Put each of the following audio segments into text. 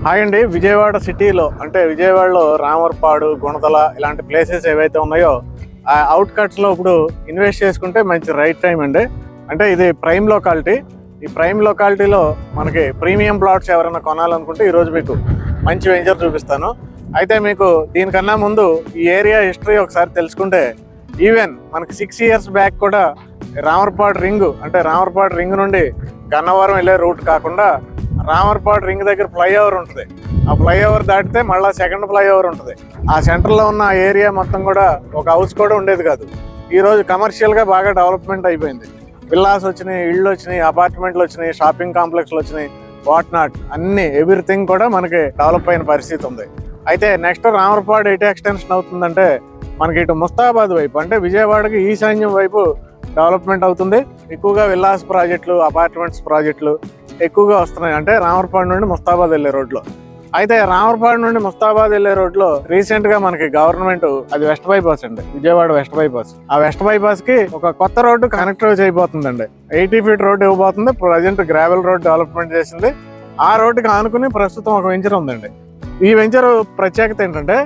Hi అండి. విజయవాడ సిటీలో అంటే విజయవాడలో రామవరపాడు, గుణదల ఇలాంటి ప్లేసెస్ ఏవైతే ఉన్నాయో ఆ అవుట్కట్స్లో ఇప్పుడు ఇన్వెస్ట్ చేసుకుంటే మంచి రైట్ టైం అండి. అంటే ఇది ప్రైమ్ లొకాలిటీ. ఈ ప్రైమ్ లొకాలిటీలో మనకి ప్రీమియం ప్లాట్స్ ఎవరైనా కొనాలనుకుంటే ఈరోజు మీకు మంచి వెంచర్ చూపిస్తాను. అయితే మీకు దీనికన్నా ముందు ఈ ఏరియా హిస్టరీ ఒకసారి తెలుసుకుంటే ఈవెన్ మనకి 6 years బ్యాక్ కూడా రామవరపాడు రింగ్ నుండి గన్నవరం వెళ్ళే రూట్ కాకుండా రామవరపాడు రింగ్ దగ్గర ఫ్లైఓవర్ ఉంటుంది. ఆ ఫ్లైఓవర్ దాటితే మళ్ళీ సెకండ్ ఫ్లైఓవర్ ఉంటుంది. ఆ సెంటర్లో ఉన్న ఏరియా మొత్తం కూడా ఒక హౌస్ కూడా ఉండేది కాదు. ఈరోజు కమర్షియల్గా బాగా డెవలప్మెంట్ అయిపోయింది. విల్లాస్ వచ్చినాయి, ఇళ్ళు వచ్చినాయి, అపార్ట్మెంట్లు వచ్చినాయి, షాపింగ్ కాంప్లెక్స్లు వచ్చినాయి, వాట్ నాట్ అన్ని ఎవ్రీథింగ్ కూడా మనకి డెవలప్ అయిన పరిస్థితి ఉంది. అయితే నెక్స్ట్ రామవరపాడు ఎటు ఎక్స్టెన్షన్ అవుతుందంటే మనకి ఇటు ముస్తాబాద్ వైపు అంటే విజయవాడకి ఈశాన్యం వైపు డెవలప్మెంట్ అవుతుంది. ఎక్కువగా విల్లాస్ ప్రాజెక్టులు, అపార్ట్మెంట్స్ ప్రాజెక్టులు ఎక్కువగా వస్తున్నాయి. అంటే రామవరపాడు నుండి ముస్తాబాద్ వెళ్ళే రోడ్లో. అయితే రామవరపాడు నుండి ముస్తాబాద్ వెళ్ళే రోడ్లో రీసెంట్ గా మనకి గవర్నమెంట్ అది వెస్ట్ బైపాస్ అండి, విజయవాడ వెస్ట్ బైపాస్. ఆ వెస్ట్ బైపాస్ కి ఒక కొత్త రోడ్డు కనెక్ట్ చేయబోతుందండి. 80 feet రోడ్డు ఇవ్వబోతుంది. ప్రజెంట్ గ్రావెల్ రోడ్ డెవలప్మెంట్ చేసింది. ఆ రోడ్డుకి ఆనుకుని ప్రస్తుతం ఒక వెంచర్ ఉందండి. ఈ వెంచర్ ప్రత్యేకత ఏంటంటే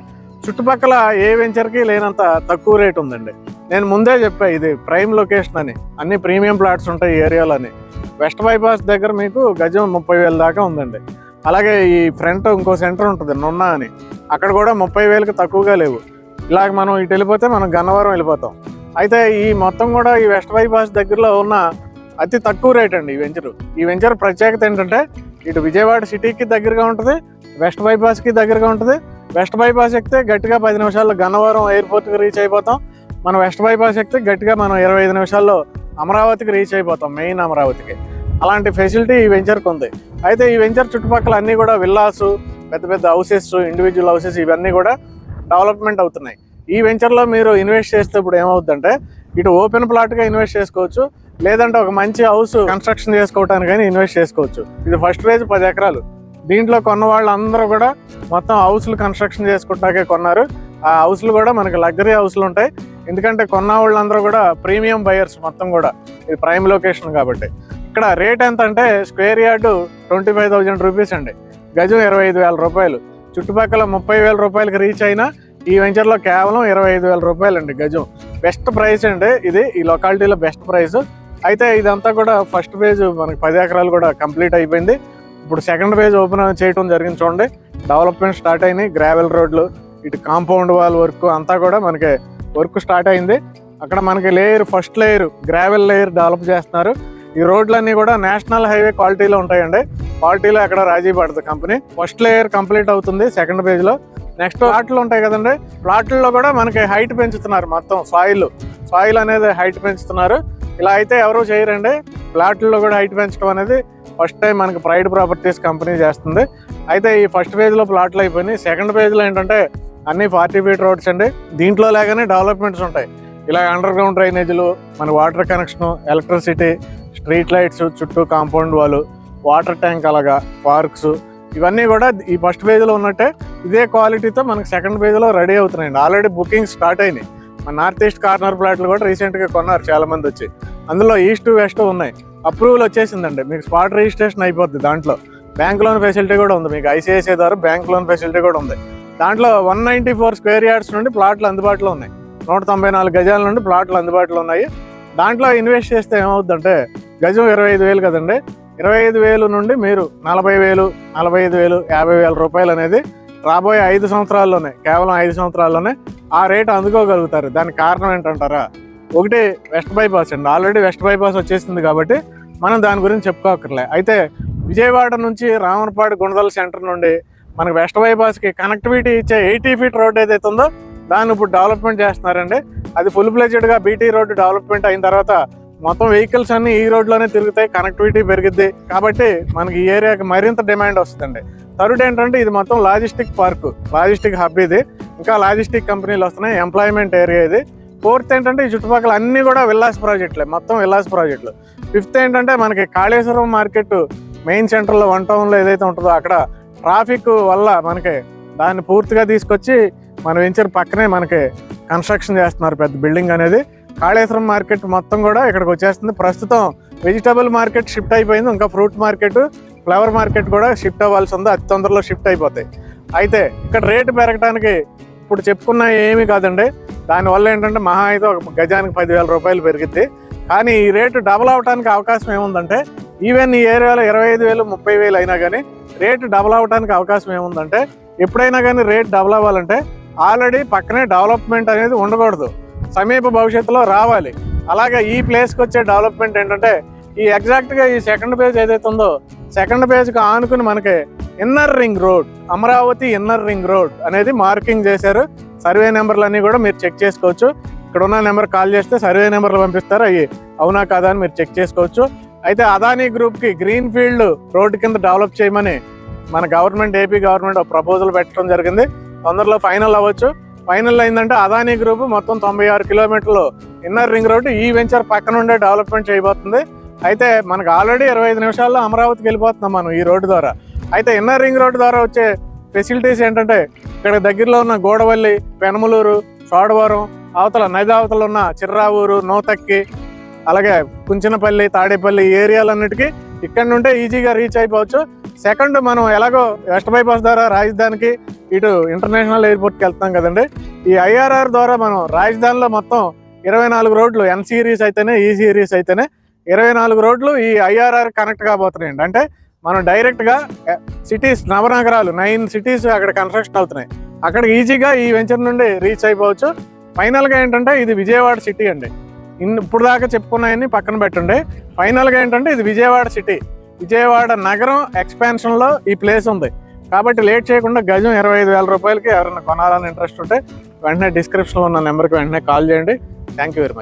చుట్టుపక్కల ఏ వెంచర్కి లేనంత తక్కువ రేట్ ఉందండి. నేను ముందే చెప్పా ఇది ప్రైమ్ లొకేషన్ అని, అన్ని ప్రీమియం ప్లాట్స్ ఉంటాయి ఈ ఏరియాలోని. వెస్ట్ బైపాస్ దగ్గర మీకు గజం 30,000 దాకా ఉందండి. అలాగే ఈ ఫ్రంట్ ఇంకో సెంటర్ ఉంటుంది నున్నా అని, అక్కడ కూడా 30,000కి తక్కువగా లేవు. ఇలాగ మనం ఇటు వెళ్ళిపోతే మనం గన్నవరం వెళ్ళిపోతాం. అయితే ఈ మొత్తం కూడా ఈ వెస్ట్ బైపాస్ దగ్గరలో ఉన్న అతి తక్కువ రేట్ అండి ఈ వెంచర్ ప్రత్యేకత ఏంటంటే ఇటు విజయవాడ సిటీకి దగ్గరగా ఉంటుంది, వెస్ట్ బైపాస్కి దగ్గరగా ఉంటుంది. వెస్ట్ బైపాస్ ఎక్కితే గట్టిగా 10 నిమిషాల్లో గన్నవరం ఎయిర్పోర్ట్కి రీచ్ అయిపోతాం. మనం వెస్ట్ బైపాస్ ఎక్కితే గట్టిగా మనం 25 నిమిషాల్లో అమరావతికి రీచ్ అయిపోతాం, మెయిన్ అమరావతికి. అలాంటి ఫెసిలిటీ ఈ వెంచర్కి ఉంది. అయితే ఈ వెంచర్ చుట్టుపక్కల అన్నీ కూడా విల్లాస్, పెద్ద పెద్ద హౌసెస్, ఇండివిజువల్ హౌసెస్ ఇవన్నీ కూడా డెవలప్మెంట్ అవుతున్నాయి. ఈ వెంచర్లో మీరు ఇన్వెస్ట్ చేస్తే ఇప్పుడు ఏమవుతుందంటే ఇటు ఓపెన్ ప్లాట్గా ఇన్వెస్ట్ చేసుకోవచ్చు, లేదంటే ఒక మంచి హౌస్ కన్స్ట్రక్షన్ చేసుకోవటానికైనా ఇన్వెస్ట్ చేసుకోవచ్చు. ఇది ఫస్ట్ ఫేజ్ 10 ఎకరాలు. దీంట్లో కొన్న వాళ్ళందరూ కూడా మొత్తం హౌస్లు కన్స్ట్రక్షన్ చేసుకుంటాకే కొన్నారు. ఆ హౌస్లు కూడా మనకి లగ్జరీ హౌస్లు ఉంటాయి. ఎందుకంటే కొన్న వాళ్ళందరూ కూడా ప్రీమియం బయర్స్ మొత్తం కూడా. ఇది ప్రైమ్ లొకేషన్ కాబట్టి. ఇక్కడ రేట్ ఎంత అంటే స్క్వేర్ యార్డు 25,000 రూపీస్ అండి, గజం 25,000 రూపాయలు. చుట్టుపక్కల 30,000 రూపాయలకి రీచ్ అయినా ఈ వెంచర్లో కేవలం 25,000 రూపాయలు అండి గజం. బెస్ట్ ప్రైస్ అండి ఇది, ఈ లొకాలిటీలో బెస్ట్ ప్రైస్. అయితే ఇదంతా కూడా ఫస్ట్ ఫేజ్ మనకి 10 ఎకరాలు కూడా కంప్లీట్ అయిపోయింది. ఇప్పుడు సెకండ్ ఫేజ్ ఓపెన్ చేయడం జరిగింది. చూడండి, డెవలప్మెంట్ స్టార్ట్ అయినాయి. గ్రావెల్ రోడ్లు, ఇటు కాంపౌండ్ వాల్ వర్క్ అంతా కూడా మనకి వర్క్ స్టార్ట్ అయింది. అక్కడ మనకి first layer gravel layer develop చేస్తున్నారు. ఈ రోడ్లన్నీ కూడా నేషనల్ హైవే క్వాలిటీలో ఉంటాయండి. క్వాలిటీలో ఎక్కడ రాజీ పడదు కంపెనీ. ఫస్ట్ లేయర్ కంప్లీట్ అవుతుంది సెకండ్ ఫేజ్లో. నెక్స్ట్ ప్లాట్లు ఉంటాయి కదండి, ప్లాట్లలో కూడా మనకి హైట్ పెంచుతున్నారు. మొత్తం సాయిల్ అనేది హైట్ పెంచుతున్నారు. ఇలా అయితే ఎవరు చేయరండి. ప్లాట్లలో కూడా హైట్ పెంచడం అనేది ఫస్ట్ టైం మనకి ప్రైడ్ ప్రాపర్టీస్ కంపెనీ చేస్తుంది. అయితే ఈ ఫస్ట్ ఫేజ్లో ప్లాట్లు అయిపోయినాయి. సెకండ్ ఫేజ్లో ఏంటంటే అన్ని 40 feet రోడ్స్ అండి. దీంట్లో లాగానే డెవలప్మెంట్స్ ఉంటాయి. ఇలా అండర్ గ్రౌండ్ డ్రైనేజీలు, మన water connection, electricity, street lights, చుట్టూ కాంపౌండ్ వాళ్ళు, వాటర్ ట్యాంక్, అలాగా పార్క్స్, ఇవన్నీ కూడా ఈ ఫస్ట్ ఫేజ్లో ఉన్నట్టే ఇదే క్వాలిటీతో మనకి సెకండ్ ఫేజ్లో రెడీ అవుతున్నాయండి. ఆల్రెడీ బుకింగ్ స్టార్ట్ అయినాయి. మన నార్త్ ఈస్ట్ కార్నర్ ప్లాట్లు కూడా రీసెంట్గా కొన్నారు చాలామంది వచ్చి. అందులో ఈస్ట్ వెస్ట్ ఉన్నాయి. అప్రూవల్ వచ్చేసిందండి, మీకు స్పాట్ రిజిస్ట్రేషన్ అయిపోద్ది. దాంట్లో బ్యాంక్ లోన్ ఫెసిలిటీ కూడా ఉంది. మీకు ఐసిఐసిఐ ద్వారా బ్యాంక్ లోన్ ఫెసిలిటీ కూడా ఉంది. దాంట్లో 194 square yards నుండి ప్లాట్లు అందుబాటులో ఉన్నాయి. 194 గజాల నుండి ప్లాట్లు అందుబాటులో ఉన్నాయి. దాంట్లో ఇన్వెస్ట్ చేస్తే ఏమవుతుందంటే గజం 25,000 కదండి. 25,000 నుండి మీరు 40,000, 45,000, 50,000 రూపాయలు అనేది రాబోయే 5 సంవత్సరాల్లోనే, కేవలం 5 సంవత్సరాల్లోనే ఆ రేటు అందుకోగలుగుతారు. దానికి కారణం ఏంటంటారా? ఒకటి వెస్ట్ బైపాస్ అండి. ఆల్రెడీ వెస్ట్ బైపాస్ వచ్చేసింది కాబట్టి మనం దాని గురించి చెప్పుకోకర్లే. అయితే విజయవాడ నుంచి రామవరపాడు గుణదల సెంటర్ నుండి మనకి వెస్ట్ బైపాస్కి కనెక్టివిటీ ఇచ్చే 80 feet రోడ్ ఏదైతే ఉందో దాన్ని ఇప్పుడు డెవలప్మెంట్ చేస్తున్నారండి. అది ఫుల్ ఫ్లెడ్జ్డ్గా బీటీ రోడ్డు డెవలప్మెంట్ అయిన తర్వాత మొత్తం వెహికల్స్ అన్ని ఈ రోడ్లోనే తిరుగుతాయి, కనెక్టివిటీ పెరిగిద్ది. కాబట్టి మనకి ఈ ఏరియాకి మరింత డిమాండ్ వస్తుందండి. థర్డ్ ఏంటంటే ఇది మొత్తం లాజిస్టిక్ పార్క్, లాజిస్టిక్ హబ్. ఇది ఇంకా లాజిస్టిక్ కంపెనీలు వస్తున్నాయి, ఎంప్లాయ్మెంట్ ఏరియా ఇది. ఫోర్త్ ఏంటంటే ఈ చుట్టుపక్కల అన్నీ కూడా విల్లాస్ ప్రాజెక్టులే, మొత్తం విల్లాస్ ప్రాజెక్టులు. ఫిఫ్త్ ఏంటంటే మనకి కాళేశ్వరం మార్కెట్ మెయిన్ సెంటర్లో 1 townలో ఏదైతే ఉంటుందో అక్కడ ట్రాఫిక్ వల్ల మనకి దాన్ని పూర్తిగా తీసుకొచ్చి మన వెంచర్ పక్కనే మనకి కన్స్ట్రక్షన్ చేస్తున్నారు పెద్ద బిల్డింగ్ అనేది. కాళేశ్వరం మార్కెట్ మొత్తం కూడా ఇక్కడికి వచ్చేస్తుంది. ప్రస్తుతం వెజిటబుల్ మార్కెట్ షిఫ్ట్ అయిపోయింది, ఇంకా ఫ్రూట్ మార్కెట్ ఫ్లవర్ మార్కెట్ కూడా షిఫ్ట్ అవ్వాల్సి ఉంది, అతి తొందరలో షిఫ్ట్ అయిపోతాయి. అయితే ఇక్కడ రేటు పెరగడానికి ఇప్పుడు చెప్పుకున్న ఏమీ కాదండి. దానివల్ల ఏంటంటే మహా అయితే ఒక గజానికి 10,000 రూపాయలు పెరిగిద్ది. కానీ ఈ రేటు డబుల్ అవడానికి అవకాశం ఏముందంటే ఈవెన్ ఈ ఏరియాలో 25,000 30,000 అయినా కానీ రేటు డబుల్ అవడానికి అవకాశం ఏముందంటే ఎప్పుడైనా కానీ రేట్ డబుల్ అవ్వాలంటే ఆల్రెడీ పక్కనే డెవలప్మెంట్ అనేది ఉండకూడదు, సమీప భవిష్యత్తులో రావాలి. అలాగే ఈ ప్లేస్కి వచ్చే డెవలప్మెంట్ ఏంటంటే ఈ ఎగ్జాక్ట్గా ఈ సెకండ్ పేజ్ ఏదైతే ఉందో సెకండ్ పేజ్కి ఆనుకుని మనకి inner ring road, Amaravati inner ring road అనేది మార్కింగ్ చేశారు. సర్వే నెంబర్లు అన్నీ కూడా మీరు చెక్ చేసుకోవచ్చు. ఇక్కడ ఉన్న నెంబర్ కాల్ చేస్తే సర్వే నెంబర్లు పంపిస్తారు, అవి అవునా కాదా అని మీరు చెక్ చేసుకోవచ్చు. అయితే అదానీ గ్రూప్కి గ్రీన్ ఫీల్డ్ రోడ్డు కింద డెవలప్ చేయమని మన గవర్నమెంట్, ఏపీ గవర్నమెంట్ ఒక ప్రపోజల్ పెట్టడం జరిగింది. తొందరలో ఫైనల్ అవ్వచ్చు. ఫైనల్ అయిందంటే అదానీ గ్రూప్ మొత్తం 96 కిలోమీటర్లు ఇన్నర్ రింగ్ రోడ్డు ఈ వెంచర్ పక్కన ఉండే డెవలప్మెంట్ చేయబోతుంది. అయితే మనకు ఆల్రెడీ 25 నిమిషాల్లో అమరావతికి వెళ్ళిపోతున్నాం మనం ఈ రోడ్డు ద్వారా. అయితే ఇన్నర్ రింగ్ రోడ్డు ద్వారా వచ్చే ఫెసిలిటీస్ ఏంటంటే ఇక్కడ దగ్గరలో ఉన్న గోడవల్లి, పెనమలూరు, చోడవరం, అవతల నది అవతల ఉన్న చిర్రావూరు, నూతక్కి, అలాగే కుంచినపల్లి, తాడేపల్లి ఏరియాలన్నిటికీ ఇక్కడ నుండే ఈజీగా రీచ్ అయిపోవచ్చు. సెకండ్ మనం ఎలాగో వెస్ట్ బైపాస్ ద్వారా రాజధానికి ఇటు ఇంటర్నేషనల్ ఎయిర్పోర్ట్కి వెళ్తాం కదండి. ఈ ఐఆర్ఆర్ ద్వారా మనం రాజధానిలో మొత్తం 24 రోడ్లు, ఎన్ సిరీస్ అయితేనే ఈ సిరీస్ అయితేనే 24 రోడ్లు ఈ ఐఆర్ఆర్ కనెక్ట్ కాబోతున్నాయండి. అంటే మనం డైరెక్ట్గా సిటీస్, నవనగరాలు 9 సిటీస్ అక్కడ కన్స్ట్రక్షన్ అవుతున్నాయి, అక్కడ ఈజీగా ఈ వెంచర్ నుండి రీచ్ అయిపోవచ్చు. ఫైనల్గా ఏంటంటే ఇది విజయవాడ సిటీ అండి. ఇప్పుడు దాకా చెప్పుకున్నాయని పక్కన పెట్టండి. ఫైనల్గా ఏంటంటే ఇది విజయవాడ సిటీ, విజయవాడ నగరం ఎక్స్పాన్షన్లో ఈ ప్లేస్ ఉంది. కాబట్టి లేట్ చేయకుండా గజం 25,000 రూపాయలకి ఎవరైనా కొనాలని ఇంట్రెస్ట్ ఉంటే వెంటనే డిస్క్రిప్షన్లో ఉన్న నెంబర్కి వెంటనే కాల్ చేయండి. Thank you very much.